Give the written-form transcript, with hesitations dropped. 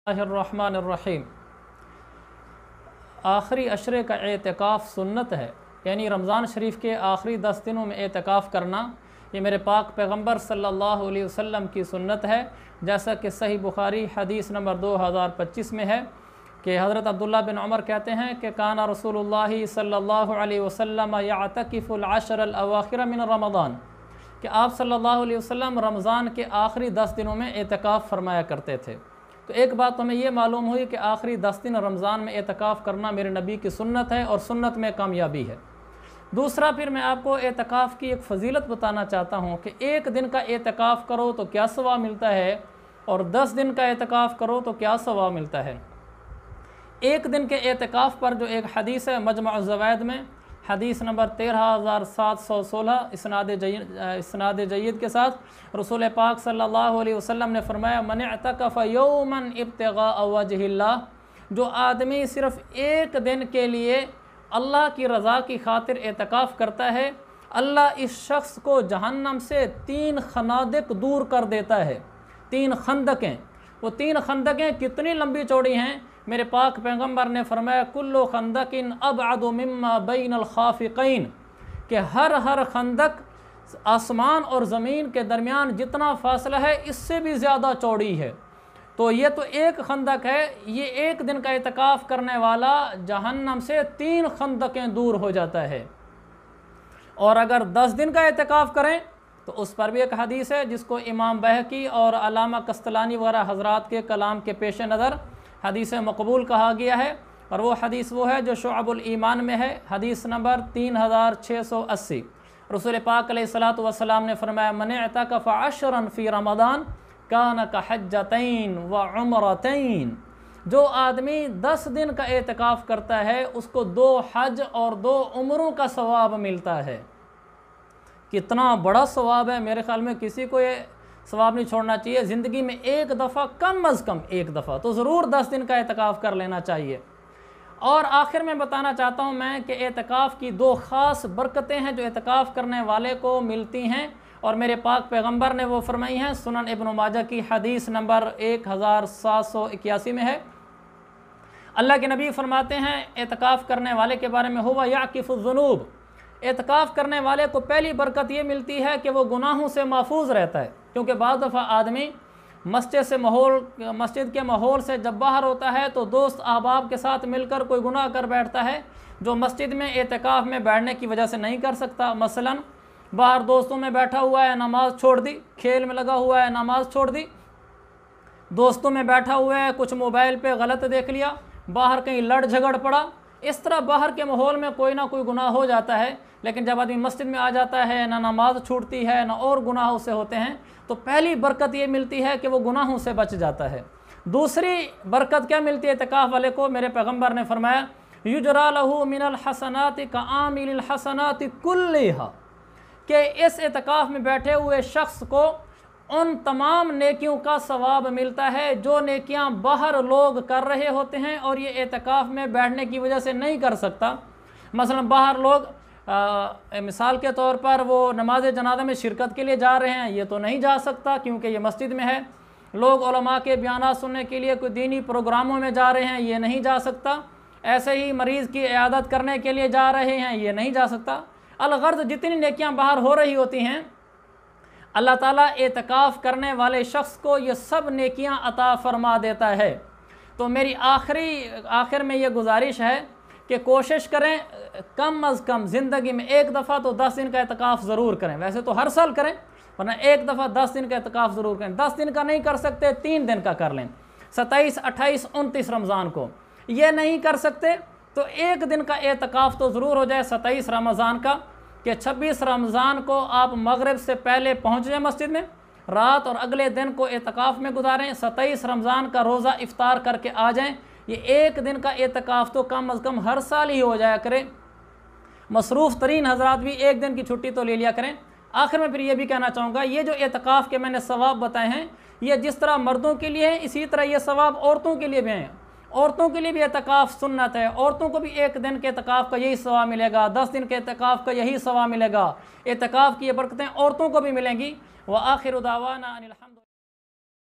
बिस्मिल्लाहिर्रहमानिर्रहीम। आखिरी अशरे का एतकाफ़ सुन्नत है, यानी रमज़ान शरीफ के आखिरी 10 दिनों में एतकाफ़ करना ये मेरे पाक पैगम्बर सल्लल्लाहु अलैहि वसल्लम की सुन्नत है। जैसा कि सही बुखारी हदीस नंबर 2025 में है कि हज़रत अब्दुल्ला बिन उमर कहते हैं कि काना रसूलुल्लाहि सल्लल्लाहु अलैहि वसल्लम यअतकिफुल अशरल अवाखिर मिन रमज़ान, कि आप सल्लल्लाहु अलैहि वसल्लम रमज़ान के आखिरी 10 दिनों में एतकाफ़ फरमाया करते थे। तो एक बात हमें ये मालूम हुई कि आखिरी 10 दिन रमज़ान में एतकाफ़ करना मेरे नबी की सुन्नत है और सुन्नत में कामयाबी है। दूसरा, फिर मैं आपको एतकाफ़ की एक फ़जीलत बताना चाहता हूँ कि एक दिन का एतकाफ़ करो तो क्या सवाब मिलता है और 10 दिन का एतकाफ़ करो तो क्या सवाब मिलता है। एक दिन के एतकाफ़ पर जो एक हदीस है मजमुअ ज़वाइद में हदीस नंबर 13716 इसनाद जय्यद के साथ रसूल पाक सल्लल्लाहु अलैहि वसल्लम ने फरमाया, मन अतकफ़ यौमन इब्तिग़ाअ वजहिल्लाह, जो आदमी सिर्फ़ एक दिन के लिए अल्लाह की रज़ा की खातिर एतकाफ़ करता है, अल्लाह इस शख्स को जहन्नम से 3 खनादिक दूर कर देता है। 3 खंदकें, वो 3 खंदकें कितनी लंबी चौड़ी हैं, मेरे पाक पैगम्बर ने फरमाया कुल्लु खंदकिन अबअदु मिम्मा बैनल खाफ़िक़ैन, कि हर खंदक आसमान और ज़मीन के दरमियान जितना फ़ासला है इससे भी ज़्यादा चौड़ी है। तो ये तो एक खंदक है, ये एक दिन का एतकाफ़ करने वाला जहन्नम से 3 खंदकें दूर हो जाता है। और अगर 10 दिन का एतकाफ़ करें तो उस पर भी एक हदीस है जिसको इमाम बहकी और अल्लामा कस्तलानी वगैरह हज़रात के कलाम के पेश नज़र हदीस मकबूल कहा गया है, और वो हदीस वो है जो शुअबुल ईमान में है, हदीस नंबर 3680। रसूल पाक अलैहिस्सलातु वस्सलाम ने फरमाया, मन अतकफ़ अशरन फ़ी रमज़ान कान का हज्जतैन व उम्रतैन, जो आदमी 10 दिन का एतकाफ़ करता है उसको 2 हज और 2 उम्रों का सवाब मिलता है। कितना बड़ा सवाब है, मेरे ख़्याल में किसी को ये सवाब नहीं छोड़ना चाहिए। ज़िंदगी में एक दफ़ा, कम अज़ कम एक दफ़ा तो ज़रूर 10 दिन का एतकाफ़ कर लेना चाहिए। और आखिर में बताना चाहता हूँ मैं कि एतकाफ़ की 2 ख़ास बरकतें हैं जो एतकाफ़ करने वाले को मिलती हैं, और मेरे पाक पैगम्बर ने वो फरमाई हैं। सुनन इब्न माजा की हदीस नंबर 1781 में है। अल्लाह के नबी फरमाते हैं एतकाफ़ करने वाले के बारे में, हुवा याकिफ़ुज़्ज़ुनूब, एतकाफ़ करने वाले को पहली बरकत ये मिलती है कि वो गुनाहों से महफूज रहता है। क्योंकि बाद दफ़ा आदमी मस्जिद के माहौल से जब बाहर होता है तो दोस्त अहबाब के साथ मिलकर कोई गुनाह कर बैठता है जो मस्जिद में एतकाफ़ में बैठने की वजह से नहीं कर सकता। मसलन बाहर दोस्तों में बैठा हुआ है, नमाज़ छोड़ दी, खेल में लगा हुआ है, नमाज़ छोड़ दी, दोस्तों में बैठा हुआ है, कुछ मोबाइल पे गलत देख लिया, बाहर कहीं लड़ झगड़ पड़ा, इस तरह बाहर के माहौल में कोई ना कोई गुनाह हो जाता है। लेकिन जब आदमी मस्जिद में आ जाता है, ना नमाज छूटती है, ना और गुनाह उससे होते हैं, तो पहली बरकत ये मिलती है कि वो गुनाहों से बच जाता है। दूसरी बरकत क्या मिलती है एतकाफ़ वाले को, मेरे पैगम्बर ने फरमाया, युजरा लहू मिनल हसनाति का आमिलिल हसनाति कुल्लिहा, कि इस एतकाफ़ में बैठे हुए शख्स को उन तमाम नेकियों का सवाब मिलता है जो नेकियां बाहर लोग कर रहे होते हैं और ये एतकाफ़ में बैठने की वजह से नहीं कर सकता। मसलन बाहर लोग मिसाल के तौर पर वो नमाज जनाज़ा में शिरकत के लिए जा रहे हैं, ये तो नहीं जा सकता क्योंकि ये मस्जिद में है। लोग उलमा के बयानात सुनने के लिए कोई दीनी प्रोग्रामों में जा रहे हैं, ये नहीं जा सकता। ऐसे ही मरीज़ की इयादत करने के लिए जा रहे हैं, ये नहीं जा सकता। अलगर्ज़ जितनी नेकियां बाहर हो रही होती हैं, अल्लाह ताला एतकाफ़ करने वाले शख्स को ये सब नेकियां अता फरमा देता है। तो मेरी आखिर में ये गुजारिश है कि कोशिश करें कम अज़ कम ज़िंदगी में एक दफ़ा तो 10 दिन का एतकाफ़ ज़रूर करें। वैसे तो हर साल करें, वरना एक दफ़ा 10 दिन का एतकाफ़ ज़रूर करें। 10 दिन का नहीं कर सकते 3 दिन का कर लें, 27, 28, 29 रमज़ान को। ये नहीं कर सकते तो एक दिन का एतकाफ़ तो ज़रूर हो जाए 27 रमज़ान का, कि 26 रमज़ान को आप मगरिब से पहले पहुँच जाएँ मस्जिद में रात, और अगले दिन को एतकाफ़ में गुजारें। 27 रमज़ान का रोज़ा इफ्तार करके आ जाएँ। ये एक दिन का एतकाफ़ तो कम अज़ कम हर साल ही हो जाया करे। मसरूफ़ तरीन हज़रात भी एक दिन की छुट्टी तो ले लिया करें। आखिर में फिर ये भी कहना चाहूँगा, ये जो एतकाफ़ के मैंने सवाब बताए हैं, ये जिस तरह मर्दों के लिए हैं इसी तरह ये सवाब औरतों के लिए भी हैं। औरतों के लिए भी एतकाफ़ सुन्नत है, औरतों को भी एक दिन के एतकाफ़ का यही सवाब मिलेगा, 10 दिन के एतकाफ़ का यही सवाब मिलेगा। एतकाफ़ की ये बरकतें औरतों को भी मिलेंगी। व आखिर दावाना अनिल